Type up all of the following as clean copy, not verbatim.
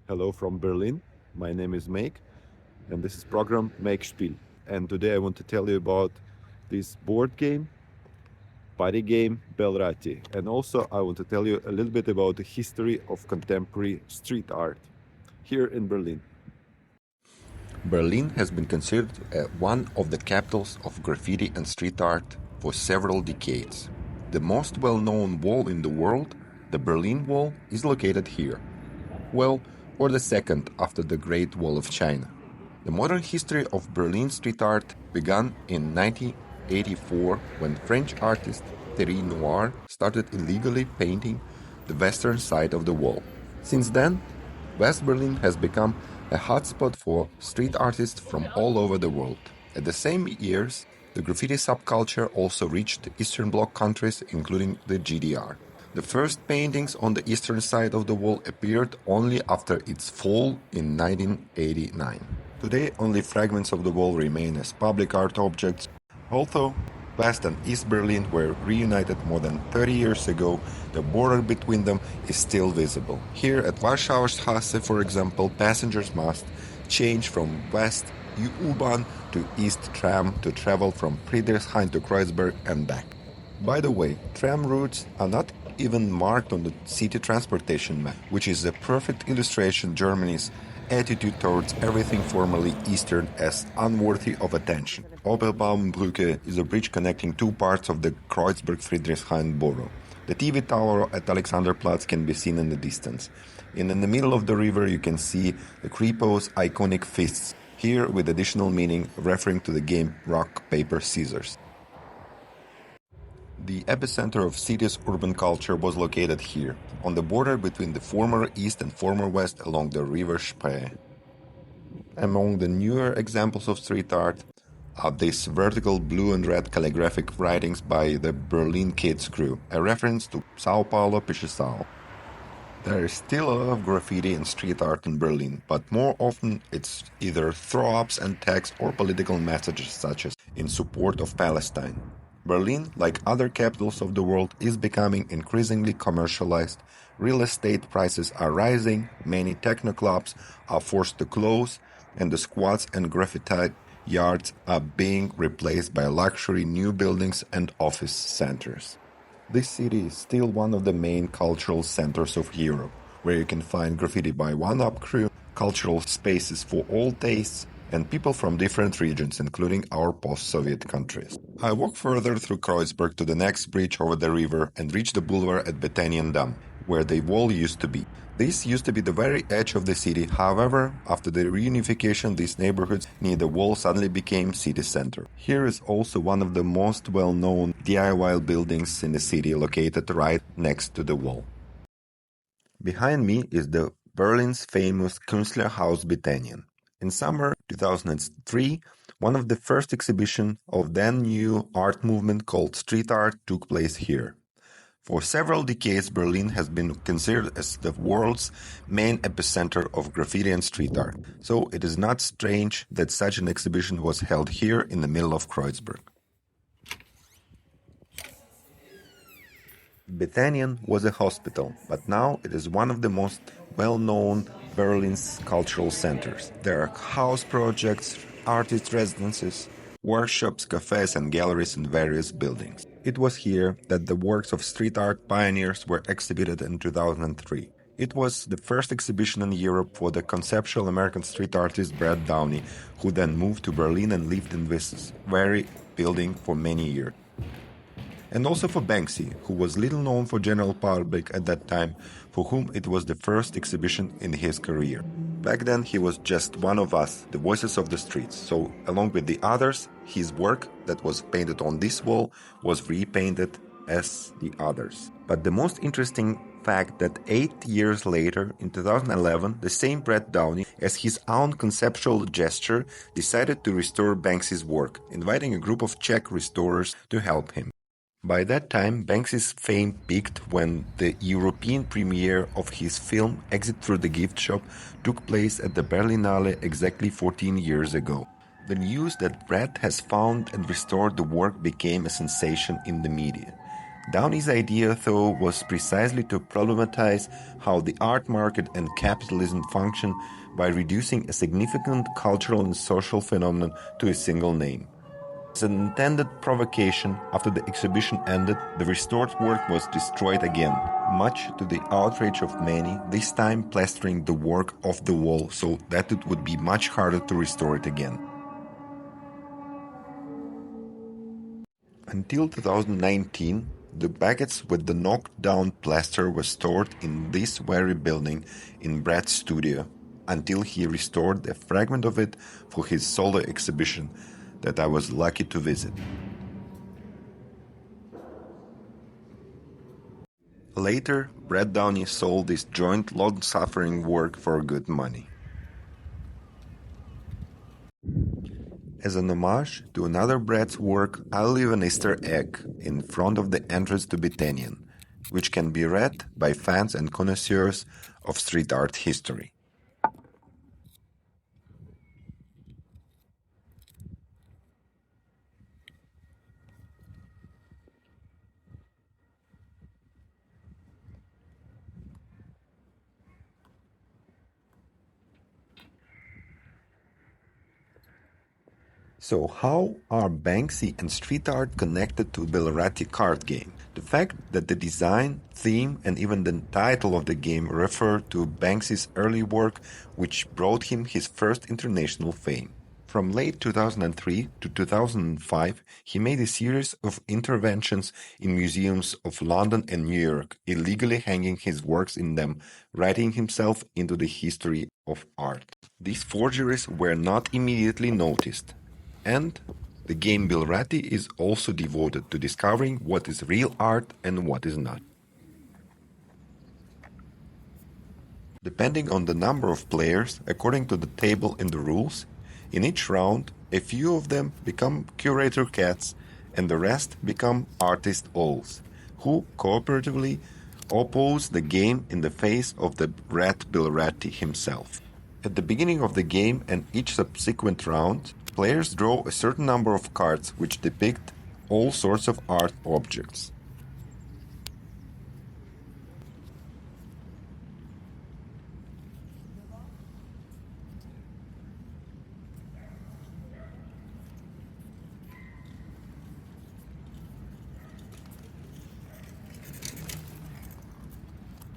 Hello from Berlin. My name is Make, and this is program Make Spiel. And today I want to tell you about this board game, party game, Belrati. And also I want to tell you a little bit about the history of contemporary street art here in Berlin. Berlin has been considered one of the capitals of graffiti and street art for several decades. The most well-known wall in the world, the Berlin Wall, is located here. Well, or the second after the Great Wall of China. The modern history of Berlin street art began in 1984 when French artist Thierry Noir started illegally painting the western side of the wall. Since then, West Berlin has become a hotspot for street artists from all over the world. At the same years, the graffiti subculture also reached the Eastern Bloc countries, including the GDR. The first paintings on the eastern side of the wall appeared only after its fall in 1989. Today, only fragments of the wall remain as public art objects. Although West and East Berlin were reunited more than 30 years ago, the border between them is still visible. Here at Warschauer Straße, for example, passengers must change from West U-Bahn to East Tram to travel from Friedrichshain to Kreuzberg and back. By the way, tram routes are not even marked on the city transportation map, which is a perfect illustration of Germany's attitude towards everything formerly Eastern as unworthy of attention. Oberbaumbrücke is a bridge connecting two parts of the Kreuzberg-Friedrichshain borough. The TV tower at Alexanderplatz can be seen in the distance. And in the middle of the river you can see the Kripo's iconic fists, here with additional meaning referring to the game Rock, Paper, Scissors. The epicenter of city's urban culture was located here, on the border between the former East and former West along the river Spree. Among the newer examples of street art are these vertical blue and red calligraphic writings by the Berlin Kids crew, a reference to Sao Paulo Pichesau. There is still a lot of graffiti and street art in Berlin, but more often it's either throw-ups and tags or political messages such as in support of Palestine. Berlin, like other capitals of the world, is becoming increasingly commercialized. Real estate prices are rising, many techno clubs are forced to close, and the squats and graffiti yards are being replaced by luxury new buildings and office centers. This city is still one of the main cultural centers of Europe, where you can find graffiti by one-up crew, cultural spaces for all tastes, and people from different regions, including our post-Soviet countries. I walk further through Kreuzberg to the next bridge over the river and reach the boulevard at Bethanien Dam, where the wall used to be. This used to be the very edge of the city. However, after the reunification, these neighborhoods near the wall suddenly became city center. Here is also one of the most well-known DIY buildings in the city, located right next to the wall. Behind me is the Berlin's famous Künstlerhaus Bethanien. In summer 2003, one of the first exhibitions of then new art movement called street art took place here. For several decades, Berlin has been considered as the world's main epicenter of graffiti and street art, so it is not strange that such an exhibition was held here in the middle of Kreuzberg. Bethanien was a hospital, but now it is one of the most well-known Berlin's cultural centers. There are house projects, artist residences, workshops, cafes and galleries in various buildings. It was here that the works of street art pioneers were exhibited in 2003. It was the first exhibition in Europe for the conceptual American street artist Brad Downey, who then moved to Berlin and lived in this very building for many years. And also for Banksy, who was little known for general public at that time, for whom it was the first exhibition in his career. Back then he was just one of us, the voices of the streets, so along with the others, his work that was painted on this wall was repainted as the others. But the most interesting fact that 8 years later, in 2011, the same Brad Downey, as his own conceptual gesture, decided to restore Banksy's work, inviting a group of Czech restorers to help him. By that time, Banksy's fame peaked when the European premiere of his film Exit Through the Gift Shop took place at the Berlinale exactly 14 years ago. The news that Brad has found and restored the work became a sensation in the media. Downey's idea, though, was precisely to problematize how the art market and capitalism function by reducing a significant cultural and social phenomenon to a single name. As an intended provocation, after the exhibition ended, the restored work was destroyed again, much to the outrage of many, this time plastering the work off the wall so that it would be much harder to restore it again. Until 2019, the baguettes with the knocked down plaster were stored in this very building in Brad's studio, until he restored a fragment of it for his solo exhibition that I was lucky to visit. Later, Brad Downey sold this joint long-suffering work for good money. As an homage to another Brad's work, I'll leave an Easter egg in front of the entrance to Betanian, which can be read by fans and connoisseurs of street art history. So how are Banksy and street art connected to Bellerati card game? The fact that the design, theme and even the title of the game refer to Banksy's early work, which brought him his first international fame. From late 2003 to 2005, he made a series of interventions in museums of London and New York, illegally hanging his works in them, writing himself into the history of art. These forgeries were not immediately noticed. And the game Bellerati is also devoted to discovering what is real art and what is not. Depending on the number of players, according to the table in the rules, in each round a few of them become curator cats and the rest become artist owls, who cooperatively oppose the game in the face of the rat Bellerati himself. At the beginning of the game and each subsequent round, players draw a certain number of cards which depict all sorts of art objects.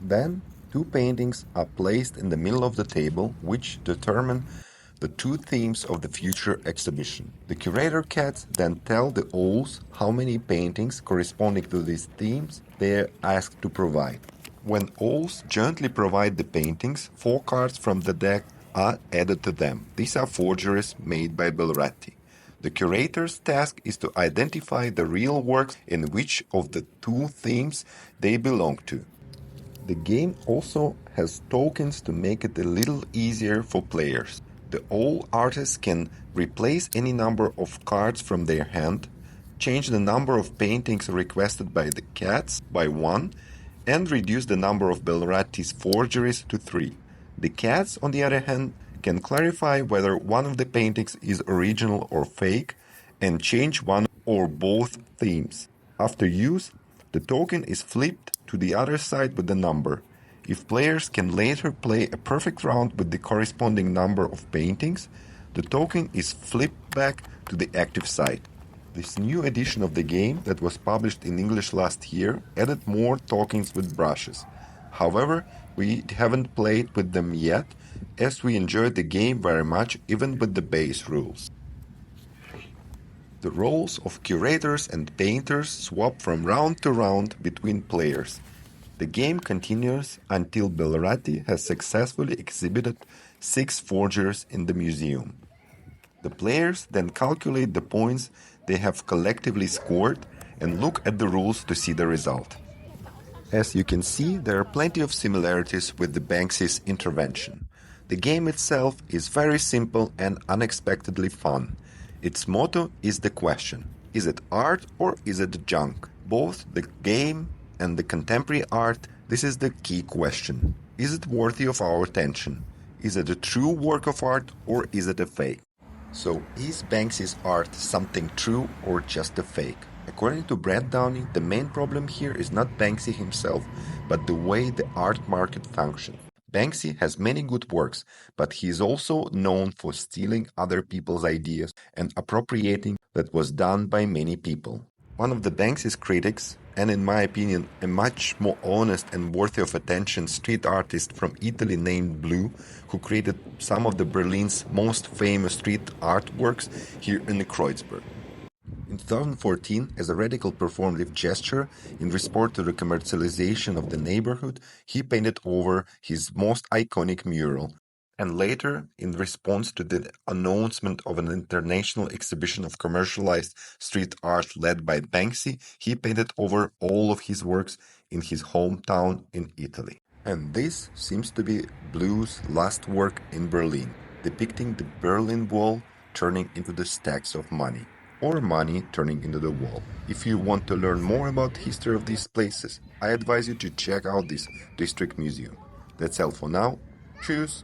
Then, two paintings are placed in the middle of the table which determine the two themes of the future exhibition. The curator cats then tell the owls how many paintings corresponding to these themes they are asked to provide. When owls jointly provide the paintings, 4 cards from the deck are added to them. These are forgeries made by Bellerati. The curator's task is to identify the real works in which of the two themes they belong to. The game also has tokens to make it a little easier for players. The owl artists can replace any number of cards from their hand, change the number of paintings requested by the cats by 1, and reduce the number of Bellerati's forgeries to 3. The cats, on the other hand, can clarify whether one of the paintings is original or fake, and change one or both themes. After use, the token is flipped to the other side with the number. If players can later play a perfect round with the corresponding number of paintings, the token is flipped back to the active side. This new edition of the game that was published in English last year added more tokens with brushes. However, we haven't played with them yet, as we enjoyed the game very much even with the base rules. The roles of curators and painters swap from round to round between players. The game continues until Bellerati has successfully exhibited 6 forgers in the museum. The players then calculate the points they have collectively scored and look at the rules to see the result. As you can see, there are plenty of similarities with the Banksy's intervention. The game itself is very simple and unexpectedly fun. Its motto is the question: is it art or is it junk? Both the game and the contemporary art, this is the key question. Is it worthy of our attention? Is it a true work of art or is it a fake? So, is Banksy's art something true or just a fake? According to Brad Downey, the main problem here is not Banksy himself, but the way the art market functions. Banksy has many good works, but he is also known for stealing other people's ideas and appropriating that was done by many people. One of the Banksy's critics, and in my opinion a much more honest and worthy of attention street artist from Italy named Blue, who created some of the Berlin's most famous street artworks here in Kreuzberg. In 2014, as a radical performative gesture in response to the commercialization of the neighborhood, he painted over his most iconic mural. And later, in response to the announcement of an international exhibition of commercialized street art led by Banksy, he painted over all of his works in his hometown in Italy. And this seems to be Blue's last work in Berlin, depicting the Berlin Wall turning into the stacks of money, or money turning into the wall. If you want to learn more about the history of these places, I advise you to check out this district museum. That's all for now. Tschüss!